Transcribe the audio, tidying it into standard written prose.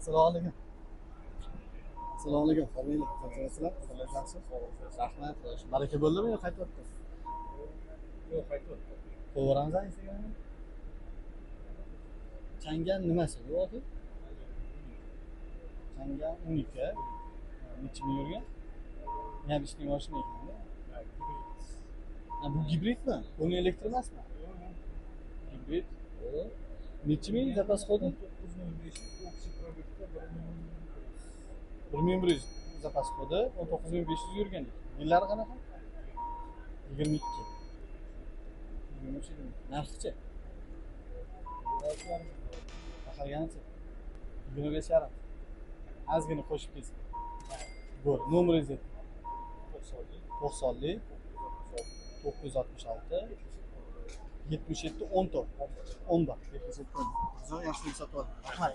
Assalomu alaykum. Assalomu alaykum. Familiya, qanchasizlar? Yaxshimisiz? Rahmat. Baraka bo'ldimi yo qaytyapti? Yo'q, qaytyapti. Qo'yveramiz Instagramga. Changan nimasi? Yo'q. Changan 12. Necha ming yurgan? Ham ishning mashina ekan-da. Ha, bu gibridmi? Buni elektr emasmi? Gibrid. Necha ming zapas qoldi? 1100 zapas qoldi. 19500 yurgan. Yillari qanaqa? 22. 23. Narxi-chi? Baqirganicha. 25 yarim. Ozgina qo'shib kelsin. Bo'l, nomeringizni 90 966 77 14 14 Güzel, yaxshi sotib oldim. Rahmat.